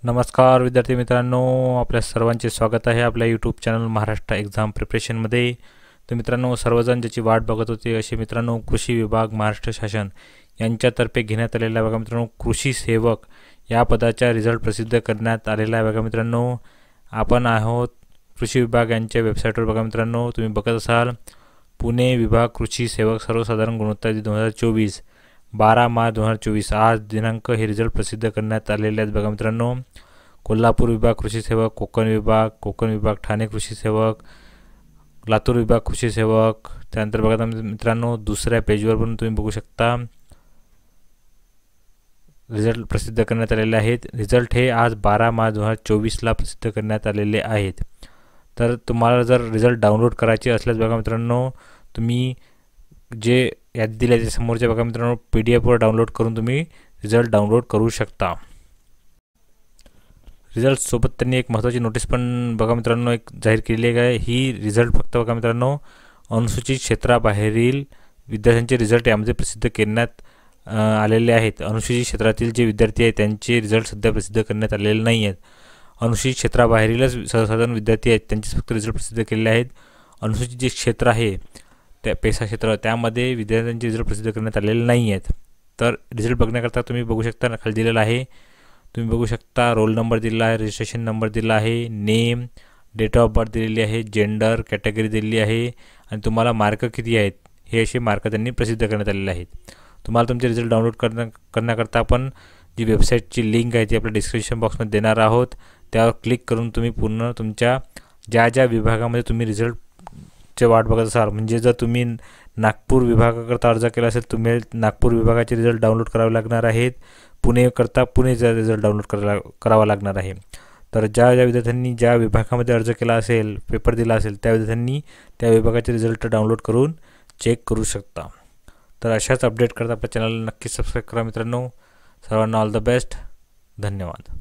नमस्कार विद्यार्थी मित्रांनो, आपल्या सर्वांचे स्वागत आहे आपल्या यूट्यूब चॅनल महाराष्ट्र एक्झाम प्रिपरेशनमध्ये। तर मित्रांनो, सर्वजण ज्याची वाट बघत होते असे मित्रांनो, कृषी विभाग महाराष्ट्र शासन यांच्यातर्फे घेण्यात आलेला बघा मित्रांनो कृषी सेवक या पदाचा रिझल्ट प्रसिद्ध करण्यात आलेला आहे बघा मित्रांनो। आपण आहोत कृषी विभाग यांच्या वेबसाईटवर बघा मित्रांनो, तुम्ही बघत असाल पुणे विभाग कृषी सेवक सर्वसाधारण गुणवत्ता 2024 12 मार्च 2024 आज दिनांक हे रिझल्ट प्रसिद्ध करण्यात आलेले आहेत बघा मित्रांनो। कोल्हापूर विभाग कृषी सेवक, कोकण विभाग ठाणे कृषी सेवक, लातूर विभाग कृषी सेवक, त्यानंतर बघा मित्रांनो दुसऱ्या पेजवर पण तुम्ही बघू शकता रिझल्ट प्रसिद्ध करण्यात आलेले आहेत। रिझल्ट हे आज 12 मार्च 2024 ला प्रसिद्ध करण्यात आलेले आहेत। तर तुम्हाला जर रिझल्ट डाउनलोड करायचे असल्यास बघा मित्रांनो, तुम्ही जे यादी दिल्या त्या समोरच्या बघा मित्रांनो PDF वर डाउनलोड करून तुम्ही रिझल्ट डाउनलोड करू शकता। रिझल्ट सोबत त्यांनी एक महत्त्वाची नोटीस पण बघा मित्रांनो एक जाहीर केली आहे। ही रिझल्ट फक्त बघा मित्रांनो अनुसूचित क्षेत्राबाहेरील विद्यार्थ्यांचे रिझल्ट यामध्ये प्रसिद्ध करण्यात आलेले आहेत। अनुसूचित क्षेत्रातील जे विद्यार्थी आहेत त्यांचे रिझल्ट सध्या प्रसिद्ध करण्यात आलेले नाही आहेत। अनुसूचित क्षेत्राबाहेरीलच सर्वसाधारण विद्यार्थी आहेत त्यांचे फक्त रिझल्ट प्रसिद्ध केलेले आहेत। अनुसूचित जे क्षेत्र आहे त्या पेशा क्षेत्र त्यामध्ये विद्यार्थ्यांचे रिझल्ट प्रसिद्ध करण्यात आलेले नाही आहेत। तर रिझल्ट बघण्याकरता तुम्ही बघू शकता खाली दिलेला आहे, तुम्ही बघू शकता रोल नंबर दिला आहे, रजिस्ट्रेशन नंबर दिला आहे, नेम, डेट ऑफ बर्थ दिलेली आहे, जेंडर कॅटेगरी दिलेली आहे आणि तुम्हाला मार्क किती आहेत हे असे मार्क त्यांनी प्रसिद्ध करण्यात आलेले आहेत। तुम्हाला तुमचे रिझल्ट डाउनलोड करण्याकरता आपण जी वेबसाईटची लिंक आहे ती आपल्या डिस्क्रिप्शन बॉक्समध्ये देणार आहोत। त्यावर क्लिक करून तुम्ही पूर्ण तुमच्या ज्या विभागामध्ये तुम्ही रिझल्टचे वाट बघत असाल, म्हणजे जर तुम्ही नागपूर विभागाकरता अर्ज केला असेल तुम्ही नागपूर विभागाचे रिझल्ट डाउनलोड करावे लागणार आहेत, पुणेकरता पुणेचा रिझल्ट डाउनलोड करावा लागणार आहे। तर ज्या विद्यार्थ्यांनी ज्या विभागामध्ये अर्ज केला असेल, पेपर दिला असेल त्या विद्यार्थ्यांनी त्या विभागाचे रिझल्ट डाउनलोड करून चेक करू शकता। तर अशाच अपडेट करता आपल्या चॅनलला नक्की सबस्क्राईब करा मित्रांनो। सर्वांना ऑल द बेस्ट, धन्यवाद।